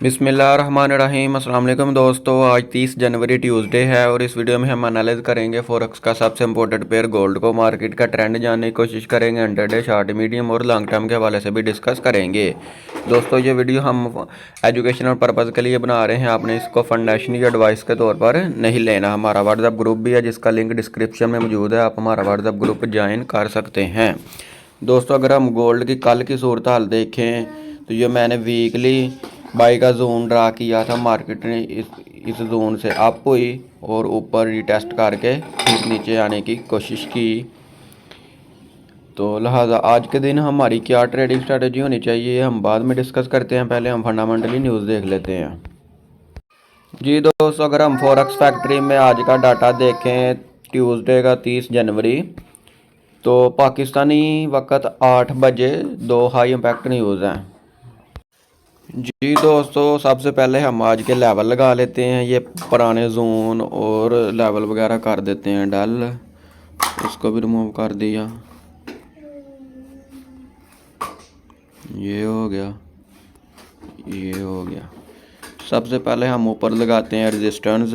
बिस्मिल्लाहिर्रहमानिर्रहीम। अस्सलाम वालेकुम दोस्तों, आज 30 जनवरी ट्यूसडे है और इस वीडियो में हम एनालाइज करेंगे फॉरेक्स का सबसे इंपॉर्टेंट पेयर गोल्ड को। मार्केट का ट्रेंड जानने की कोशिश करेंगे, इंटरडे, शॉर्ट, मीडियम और लॉन्ग टर्म के हवाले से भी डिस्कस करेंगे। दोस्तों ये वीडियो हम एजुकेशनल पर्पज़ के लिए बना रहे हैं, आपने इसको फाइनेंशियल एडवाइस के तौर पर नहीं लेना। हमारा व्हाट्सएप ग्रुप भी है जिसका लिंक डिस्क्रिप्शन में मौजूद है, आप हमारा व्हाट्सएप ग्रुप ज्वाइन कर सकते हैं। दोस्तों अगर हम गोल्ड की कल की सूरत हाल देखें तो ये मैंने वीकली बाई का जोन ड्रा किया था, मार्केट ने इस जोन से अप हुई और ऊपर रिटेस्ट करके फिर नीचे आने की कोशिश की। तो लिहाजा आज के दिन हमारी क्या ट्रेडिंग स्ट्रेटजी होनी चाहिए हम बाद में डिस्कस करते हैं, पहले हम फंडामेंटली न्यूज़ देख लेते हैं। जी दोस्तों अगर हम फॉरेक्स फैक्ट्री में आज का डाटा देखें ट्यूसडे का 30 जनवरी, तो पाकिस्तानी वक्त 8 बजे 2 हाई इम्पैक्ट न्यूज़ हैं। जी दोस्तों सबसे पहले हम आज के लेवल लगा लेते हैं, ये पुराने जोन और लेवल वगैरह कर देते हैं डल, इसको भी रिमूव कर दिया, ये हो गया, ये हो गया। सबसे पहले हम ऊपर लगाते हैं रेजिस्टेंस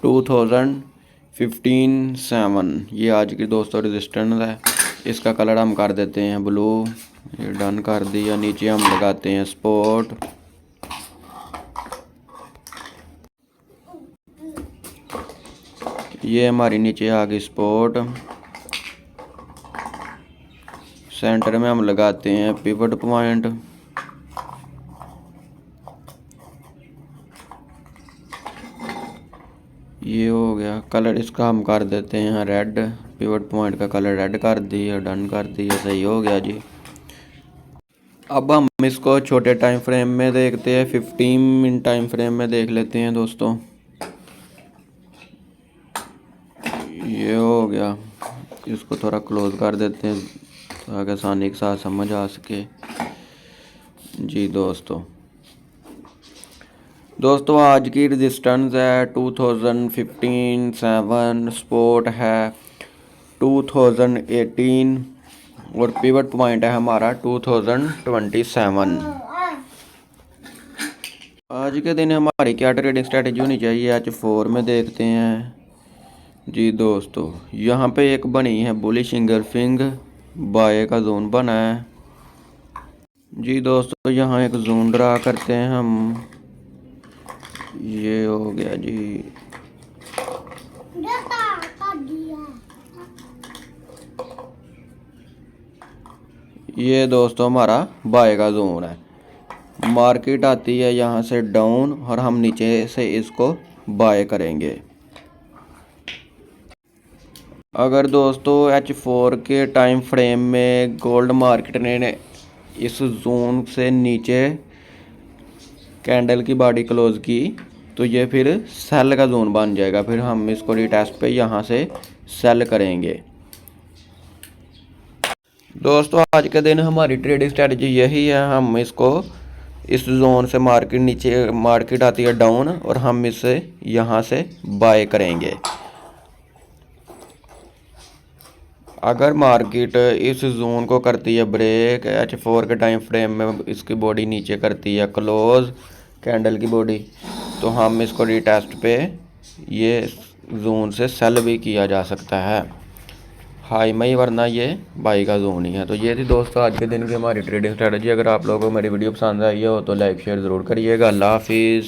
2015-7, ये आज की दोस्तों रेजिस्टेंस है। इसका कलर हम कर देते हैं ब्लू, ये डन कर दिया। नीचे हम लगाते हैं स्पॉट, ये हमारी नीचे आ गई स्पॉट। सेंटर में हम लगाते हैं पिवट पॉइंट, ये हो गया। कलर इसका हम कर देते हैं रेड, पिवट पॉइंट का कलर रेड कर दिया, डन कर दिया, सही हो गया जी। अब हम इसको छोटे टाइम फ्रेम में देखते हैं, 15 मिनट टाइम फ्रेम में देख लेते हैं दोस्तों। ये हो गया, इसको थोड़ा क्लोज कर देते हैं ताकि आसानी के साथ समझ आ सके। जी दोस्तों आज की रेजिस्टेंस है 2015-7, सपोर्ट है 2018 और पिवट पॉइंट है हमारा 2027। आज के दिन हमारी क्या ट्रेडिंग स्ट्रेटजी होनी चाहिए, H4 में देखते हैं। जी दोस्तों यहाँ पे एक बनी है बुलिश इंगल्फिंग, बाय का जोन बना है। जी दोस्तों यहाँ एक जोन ड्रा करते हैं हम, ये हो गया जी। ये दोस्तों हमारा बाय का जोन है, मार्केट आती है यहाँ से डाउन और हम नीचे से इसको बाय करेंगे। अगर दोस्तों H4 के टाइम फ्रेम में गोल्ड मार्केट ने इस जोन से नीचे कैंडल की बॉडी क्लोज की तो ये फिर सेल का जोन बन जाएगा, फिर हम इसको रिटेस्ट पे यहाँ से सेल करेंगे। दोस्तों आज के दिन हमारी ट्रेडिंग स्ट्रेटजी यही है, हम इसको इस जोन से मार्केट नीचे मार्केट आती है डाउन और हम इसे यहाँ से बाय करेंगे। अगर मार्केट इस जोन को करती है ब्रेक, H4 के टाइम फ्रेम में इसकी बॉडी नीचे करती है क्लोज कैंडल की बॉडी, तो हम इसको रिटेस्ट पे ये जोन से सेल भी किया जा सकता है हाई में, वरना ये बाई का जोन ही है। तो ये थी दोस्तों आज के दिन की हमारी ट्रेडिंग स्ट्रेटजी। अगर आप लोगों को मेरी वीडियो पसंद आई हो तो लाइक शेयर ज़रूर करिएगा। अल्लाह हाफिज़।